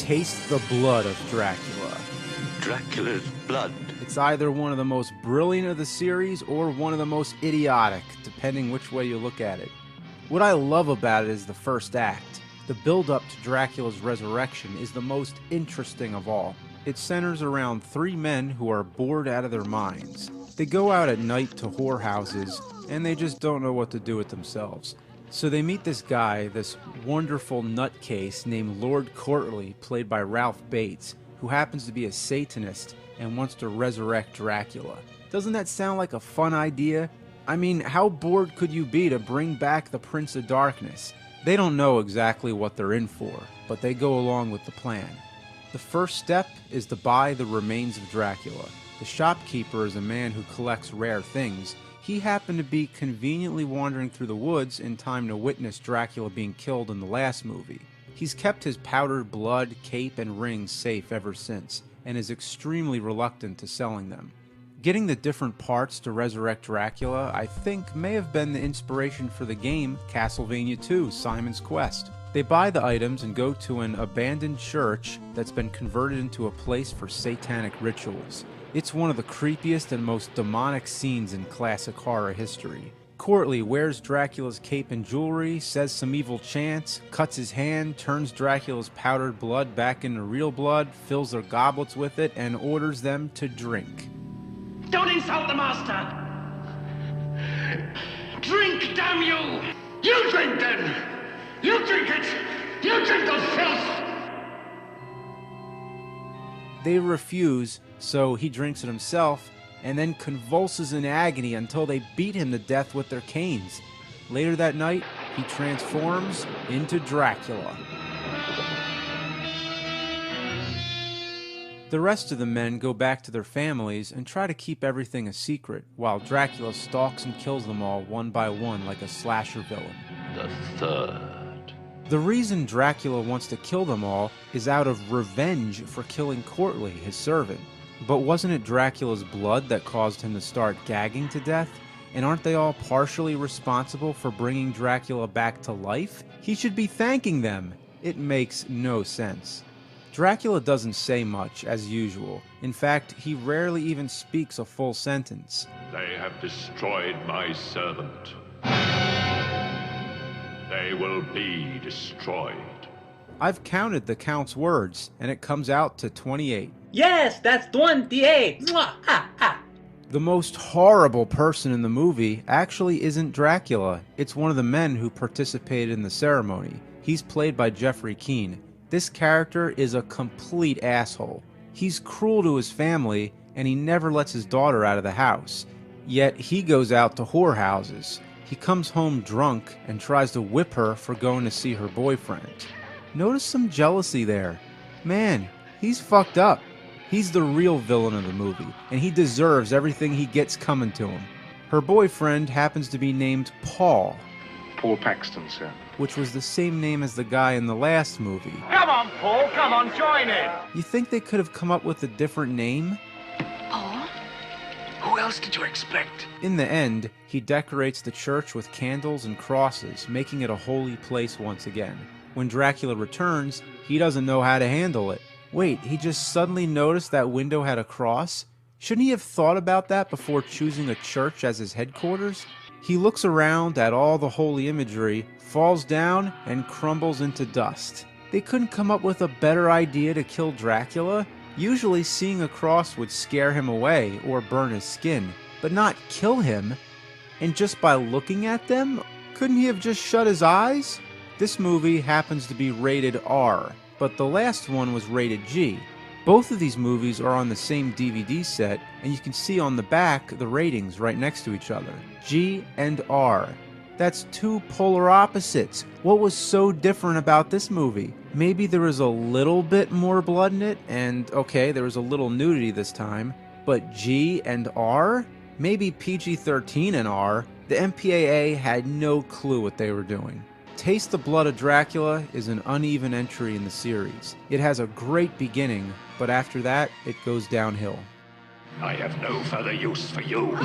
Taste the Blood of Dracula. Dracula's blood. It's either one of the most brilliant of the series or one of the most idiotic, depending which way you look at it. What I love about it is the first act. The build-up to Dracula's resurrection is the most interesting of all. It centers around three men who are bored out of their minds. They go out at night to whorehouses, and they just don't know what to do with themselves. So they meet this guy, this wonderful nutcase named Lord Courtly, played by Ralph Bates, who happens to be a Satanist and wants to resurrect Dracula. Doesn't that sound like a fun idea? I mean, how bored could you be to bring back the Prince of Darkness? They don't know exactly what they're in for, but they go along with the plan. The first step is to buy the remains of Dracula. The shopkeeper is a man who collects rare things. He happened to be conveniently wandering through the woods in time to witness Dracula being killed in the last movie. He's kept his powdered blood, cape, and rings safe ever since, and is extremely reluctant to selling them. Getting the different parts to resurrect Dracula, I think, may have been the inspiration for the game Castlevania II: Simon's Quest. They buy the items and go to an abandoned church that's been converted into a place for satanic rituals. It's one of the creepiest and most demonic scenes in classic horror history. Courtly wears Dracula's cape and jewelry, says some evil chants, cuts his hand, turns Dracula's powdered blood back into real blood, fills their goblets with it, and orders them to drink. Don't insult the master! Drink, damn you! You drink then! You drink it! You drink the filth! They refuse, so he drinks it himself, and then convulses in agony until they beat him to death with their canes. Later that night, he transforms into Dracula. The rest of the men go back to their families and try to keep everything a secret, while Dracula stalks and kills them all one by one like a slasher villain. The third. The reason Dracula wants to kill them all is out of revenge for killing Courtly, his servant. But wasn't it Dracula's blood that caused him to start gagging to death? And aren't they all partially responsible for bringing Dracula back to life? He should be thanking them. It makes no sense. Dracula doesn't say much, as usual. In fact, he rarely even speaks a full sentence. They have destroyed my servant. They will be destroyed. I've counted the Count's words, and it comes out to 28. Yes, that's 28! Mwah! Ha, ha. The most horrible person in the movie actually isn't Dracula. It's one of the men who participated in the ceremony. He's played by Jeffrey Keane. This character is a complete asshole. He's cruel to his family, and he never lets his daughter out of the house. Yet he goes out to whorehouses. He comes home drunk and tries to whip her for going to see her boyfriend. Notice some jealousy there. Man, he's fucked up. He's the real villain of the movie, and he deserves everything he gets coming to him. Her boyfriend happens to be named Paul. Paul Paxton, sir. Which was the same name as the guy in the last movie. Come on, Paul, come on, join in! You think they could have come up with a different name? Paul? Who else did you expect? In the end, he decorates the church with candles and crosses, making it a holy place once again. When Dracula returns, he doesn't know how to handle it. Wait, he just suddenly noticed that window had a cross? Shouldn't he have thought about that before choosing a church as his headquarters? He looks around at all the holy imagery, falls down, and crumbles into dust. They couldn't come up with a better idea to kill Dracula? Usually seeing a cross would scare him away or burn his skin, but not kill him. And just by looking at them, couldn't he have just shut his eyes? This movie happens to be rated R, but the last one was rated G. Both of these movies are on the same DVD set, and you can see on the back the ratings right next to each other. G and R. That's two polar opposites. What was so different about this movie? Maybe there was a little bit more blood in it, and okay, there was a little nudity this time, but G and R? Maybe PG-13 and R? The MPAA had no clue what they were doing. Taste the Blood of Dracula is an uneven entry in the series. It has a great beginning, but after that, it goes downhill. I have no further use for you.